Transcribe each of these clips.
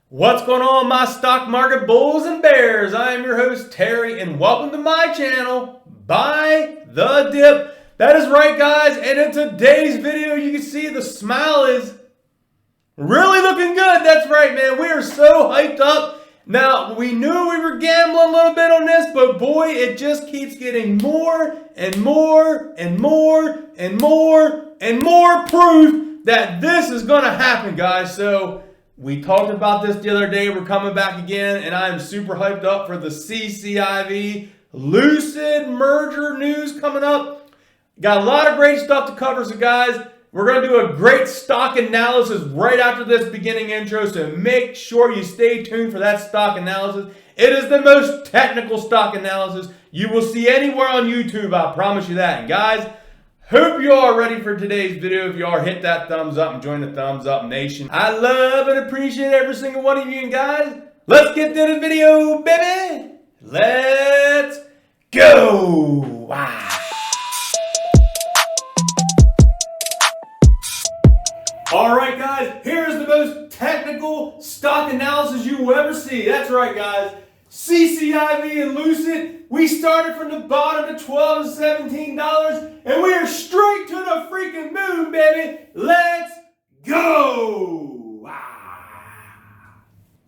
What's going on, my stock market bulls and bears? I am your host, Terry, and welcome to my channel, Buy the Dip. That is right, guys, and in today's video, you can see the smile is really looking good. That's right, man. We are so hyped up. Now, we knew we were gambling a little bit on this, but boy, it just keeps getting more and more and more and more and more proof that this is going to happen, guys. So, we talked about this the other day. We're coming back again, and I'm super hyped up for the Cciv Lucid merger news coming up. Got a lot of great stuff to cover, so guys, we're going to do a great stock analysis right after this beginning intro, so make sure you stay tuned for that stock analysis. It is the most technical stock analysis you will see anywhere on YouTube, I promise you that. And guys, hope you all are ready for today's video. If you are, hit that thumbs up and join the thumbs up nation. I love and appreciate every single one of you. And guys, let's get to the video, baby. Let's go. Wow. All right, guys, here's the most technical stock analysis you will ever see. That's right, guys. Cciv and Lucid, we started from the bottom at $12 and $17, and we are straight to the freaking moon, baby. Let's go!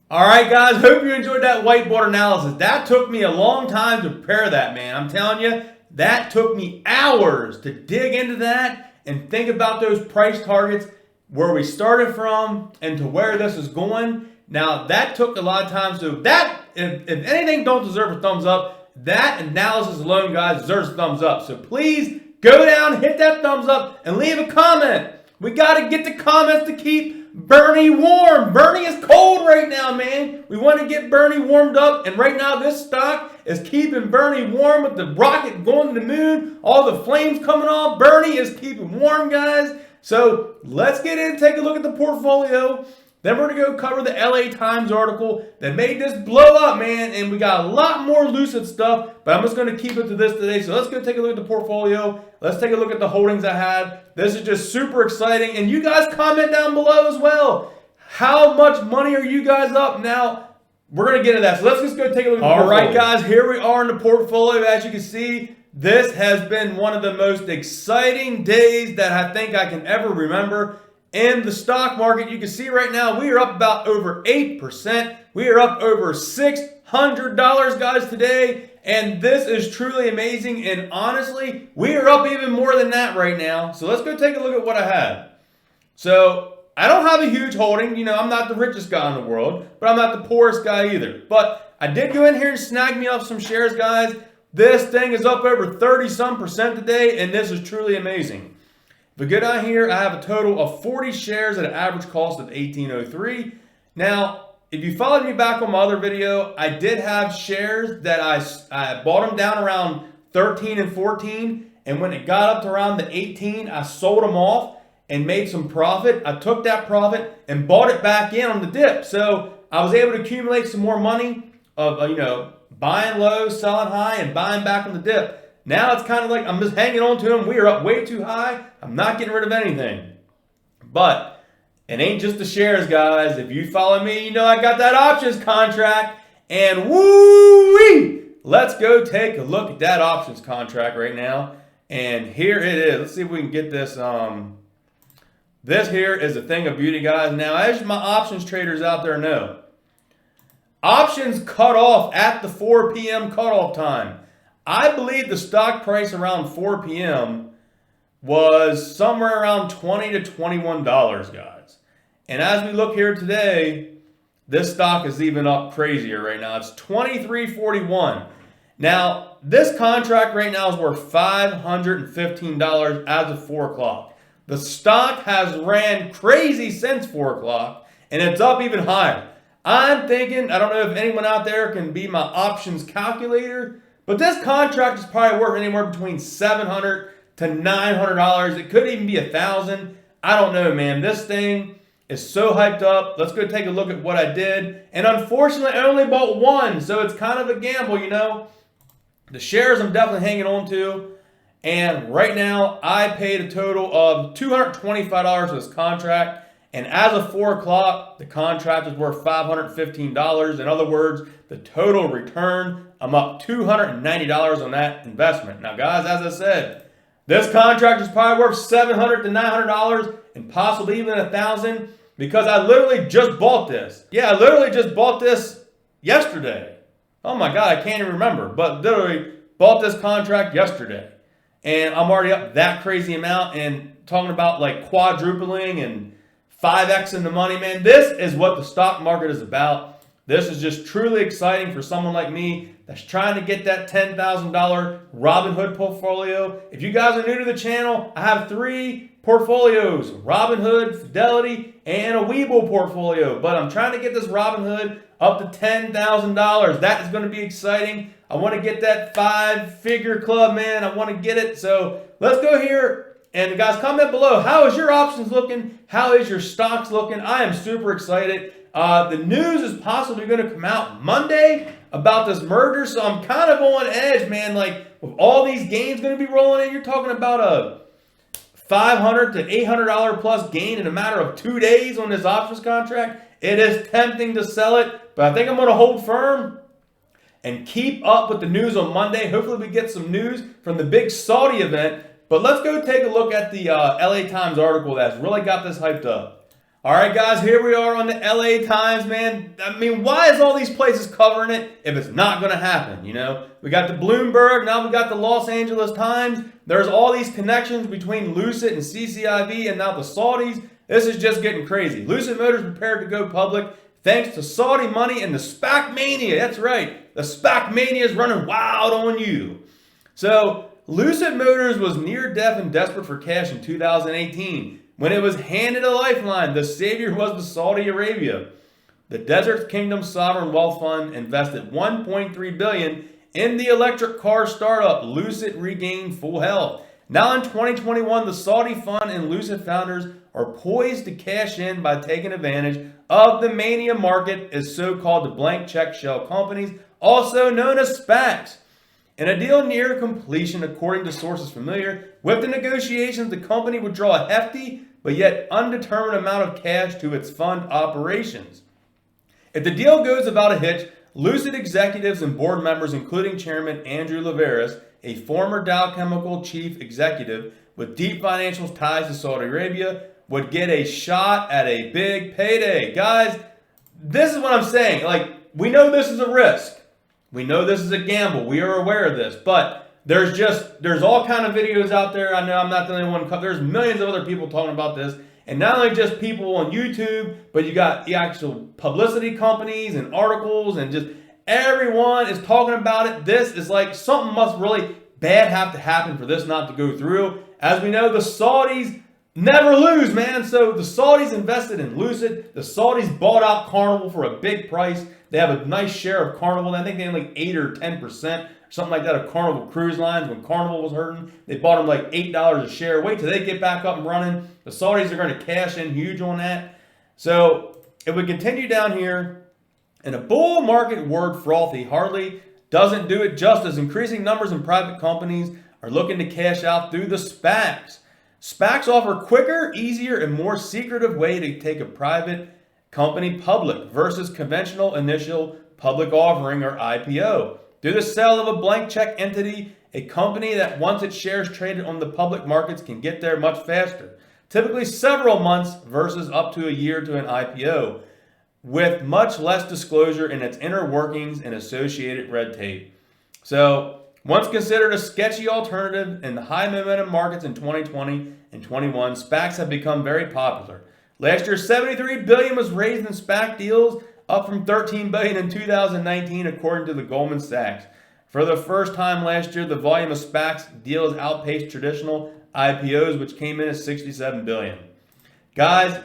All right, guys, hope you enjoyed that whiteboard analysis. That took me a long time to prepare that, man. I'm telling you, that took me hours to dig into that and think about those price targets, where we started from and to where this is going. Now, that took a lot of time, so that, if anything don't deserve a thumbs up, that analysis alone, guys, deserves a thumbs up. So please go down, hit that thumbs up, and leave a comment. We got to get the comments to keep Bernie warm. Bernie is cold right now, man. We want to get Bernie warmed up, and right now this stock is keeping Bernie warm with the rocket going to the moon, all the flames coming off. Bernie is keeping warm, guys. So let's get in and take a look at the portfolio. Then we're going to go cover the LA Times article that made this blow up, man. And we got a lot more Lucid stuff, but I'm just going to keep it to this today. So let's go take a look at the portfolio. Let's take a look at the holdings I had. This is just super exciting. And you guys comment down below as well. How much money are you guys up now? We're going to get into that. So let's just go take a look at the portfolio. All right, guys, here we are in the portfolio. As you can see, this has been one of the most exciting days that I think I can ever remember. In the stock market, you can see right now we are up about over 8%. We are up over $600, guys, today. And this is truly amazing. And honestly, we are up even more than that right now. So let's go take a look at what I have. So I don't have a huge holding. You know, I'm not the richest guy in the world, but I'm not the poorest guy either. But I did go in here and snag me up some shares, guys. This thing is up over 30-some% today, and this is truly amazing. But good on here, I have a total of 40 shares at an average cost of $18.03. Now, if you followed me back on my other video, I did have shares that I bought them down around 13 and 14. And when it got up to around the 18, I sold them off and made some profit. I took that profit and bought it back in on the dip. So I was able to accumulate some more money of, buying low, selling high, and buying back on the dip. Now it's kind of like I'm just hanging on to them. We are up way too high. I'm not getting rid of anything. But it ain't just the shares, guys. If you follow me, you know I got that options contract. And woo-wee! Let's go take a look at that options contract right now. And here it is. Let's see if we can get this. This here is a thing of beauty, guys. Now, as my options traders out there know, options cut off at the 4 p.m. cutoff time. I believe the stock price around 4 p.m. was somewhere around $20 to $21, guys. And as we look here today, this stock is even up crazier right now. It's $23.41. Now, this contract right now is worth $515 as of 4 o'clock. The stock has ran crazy since 4 o'clock, and it's up even higher. I'm thinking, I don't know if anyone out there can be my options calculator, but this contract is probably worth anywhere between $700 to $900. It could even be $1,000. I don't know, man. This thing is so hyped up. Let's go take a look at what I did. And unfortunately, I only bought one, so it's kind of a gamble, you know. The shares I'm definitely hanging on to. And right now, I paid a total of $225 for this contract. And as of 4 o'clock, the contract is worth $515. In other words, the total return, I'm up $290 on that investment. Now, guys, as I said, this contract is probably worth $700 to $900 and possibly even $1,000 because I literally just bought this. Yeah, I literally just bought this yesterday. Oh my God, I can't even remember, but literally bought this contract yesterday. And I'm already up that crazy amount and talking about like quadrupling and 5x in the money, man. This is what the stock market is about. This is just truly exciting for someone like me that's trying to get that $10,000 Robinhood portfolio. If you guys are new to the channel, I have 3 portfolios: Robinhood, Fidelity, and a Webull portfolio. But I'm trying to get this Robinhood up to $10,000. That is going to be exciting. I want to get that 5-figure club, man. I want to get it. So let's go here. And guys, comment below. How is your options looking? How is your stocks looking? I am super excited. The news is possibly going to come out Monday about this merger. So I'm kind of on edge, man. Like with all these gains going to be rolling in, you're talking about a $500 to $800 plus gain in a matter of 2 days on this options contract. It is tempting to sell it, but I think I'm going to hold firm and keep up with the news on Monday. Hopefully we get some news from the big Saudi event. But let's go take a look at the LA Times article that's really got this hyped up. All right, guys, here we are on the LA Times, man. I mean, why is all these places covering it if it's not going to happen, you know? We got the Bloomberg, now we got the Los Angeles Times. There's all these connections between Lucid and Cciv and now the Saudis. This is just getting crazy. Lucid Motors prepared to go public thanks to Saudi money and the SPAC mania. That's right. The SPAC mania is running wild on you. So Lucid Motors was near death and desperate for cash in 2018. When it was handed a lifeline, the savior was the Saudi Arabia. The Desert Kingdom Sovereign Wealth Fund invested $1.3 billion in the electric car startup. Lucid regained full health. Now in 2021, the Saudi fund and Lucid founders are poised to cash in by taking advantage of the mania market as so-called blank check shell companies, also known as SPACs. In a deal near completion, according to sources familiar with the negotiations, the company would draw a hefty but yet undetermined amount of cash to its fund operations. If the deal goes about a hitch, Lucid executives and board members, including Chairman Andrew Liveris, a former Dow Chemical chief executive with deep financial ties to Saudi Arabia, would get a shot at a big payday. Guys, this is what I'm saying. Like, we know this is a risk. We know this is a gamble. We are aware of this, but there's all kind of videos out there. I know I'm not the only one. There's millions of other people talking about this, and not only just people on YouTube, but you got the actual publicity companies and articles, and just everyone is talking about it. This is like something must really bad have to happen for this not to go through. As we know, the Saudis never lose, man. So the Saudis invested in Lucid. The Saudis bought out Carnival for a big price. They have a nice share of Carnival. I think they had like 8 or 10%, something like that, of Carnival Cruise Lines. When Carnival was hurting, they bought them like $8 a share. Wait till they get back up and running. The Saudis are going to cash in huge on that. So if we continue down here, in a bull market, word frothy hardly doesn't do it justice. Increasing numbers in private companies are looking to cash out through the SPACs. SPACs offer quicker, easier, and more secretive way to take a private company public versus conventional initial public offering or IPO. Through the sale of a blank check entity, a company that wants its shares traded on the public markets can get there much faster, typically several months versus up to a year to an IPO, with much less disclosure in its inner workings and associated red tape. So, once considered a sketchy alternative in the high momentum markets in 2020 and 21, SPACs have become very popular. Last year, $73 billion was raised in SPAC deals, up from $13 billion in 2019, according to the Goldman Sachs. For the first time last year, the volume of SPACs deals outpaced traditional IPOs, which came in at $67 billion. Guys,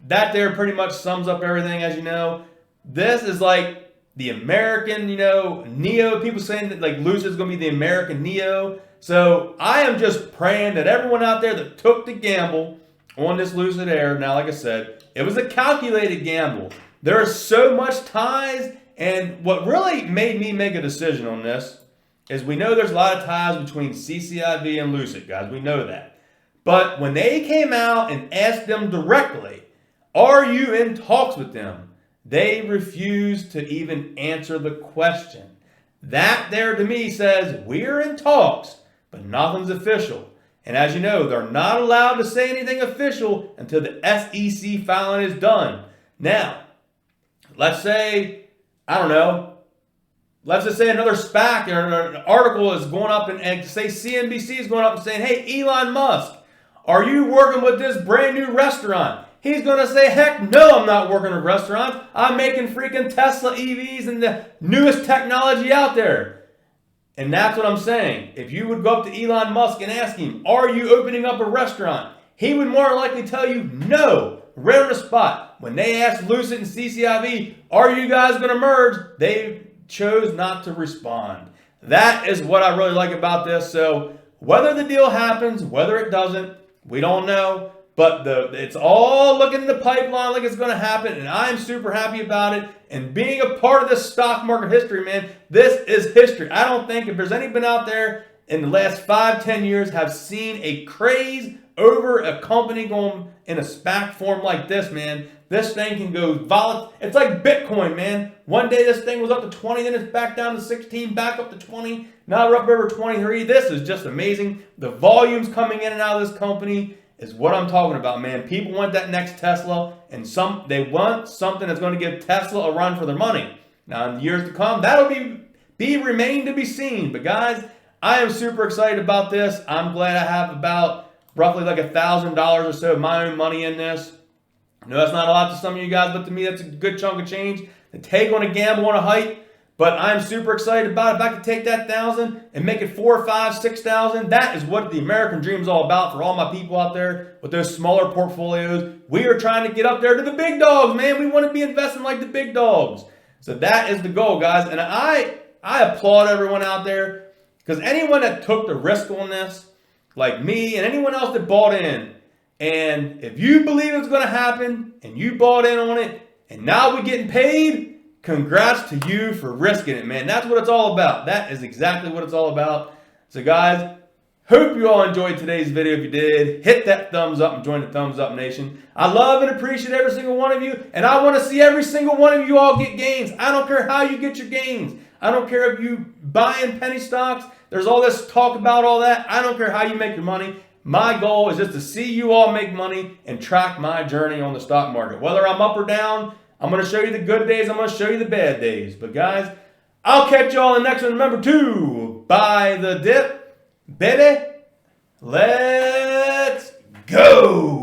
that there pretty much sums up everything. As you know, this is like the American, Neo. People saying that like Lucid is going to be the American Neo. So I am just praying that everyone out there that took the gamble on this Lucid Air, now like I said, it was a calculated gamble. There are so much ties, and what really made me make a decision on this is we know there's a lot of ties between CCIV and Lucid, guys. We know that. But when they came out and asked them directly, Are you in talks with them? They refuse to even answer the question. That there to me says we're in talks, but nothing's official. And as you know, they're not allowed to say anything official until the SEC filing is done. Now, let's say, I don't know, let's just say another SPAC or an article is going up and say CNBC is going up and saying, hey, Elon Musk, are you working with this brand new restaurant? He's going to say, heck no, I'm not working with restaurants. I'm making freaking Tesla EVs and the newest technology out there. And that's what I'm saying. If you would go up to Elon Musk and ask him, are you opening up a restaurant? He would more likely tell you no, right on the spot. When they asked Lucid and Cciv, are you guys going to merge? They chose not to respond. That is what I really like about this. So whether the deal happens, whether it doesn't, we don't know. But it's all looking in the pipeline like it's going to happen, and I'm super happy about it. And being a part of this stock market history, man, this is history. I don't think if there's anybody out there in the last 5-10 years have seen a craze over a company going in a SPAC form like this, man. This thing can go volatile. It's like Bitcoin, man. One day this thing was up to 20, then it's back down to 16, back up to 20. Now we're up over 23. This is just amazing. The volumes coming in and out of this company is what I'm talking about, man. People want that next Tesla, and they want something that's going to give Tesla a run for their money. Now, in the years to come, that'll remain to be seen. But guys, I am super excited about this. I'm glad I have about roughly like $1,000 or so of my own money in this. I know that's not a lot to some of you guys, but to me, that's a good chunk of change to take on a gamble on a hype. But I'm super excited about it. If I could take that 1,000 and make it 4, 5, 6,000, that is what the American dream is all about for all my people out there with those smaller portfolios. We are trying to get up there to the big dogs, man. We want to be investing like the big dogs. So that is the goal, guys. And I applaud everyone out there, because anyone that took the risk on this, like me and anyone else that bought in, and if you believe it's going to happen and you bought in on it and now we're getting paid, congrats to you for risking it, man. That's what it's all about. That is exactly what it's all about. So guys, hope you all enjoyed today's video. If you did, hit that thumbs up and join the Thumbs Up Nation. I love and appreciate every single one of you, and I want to see every single one of you all get gains. I don't care how you get your gains. I don't care if you buy in penny stocks. There's all this talk about all that. I don't care how you make your money. My goal is just to see you all make money and track my journey on the stock market. Whether I'm up or down, I'm going to show you the good days. I'm going to show you the bad days. But guys, I'll catch y'all in the next one. Remember to buy the dip. Baby, let's go.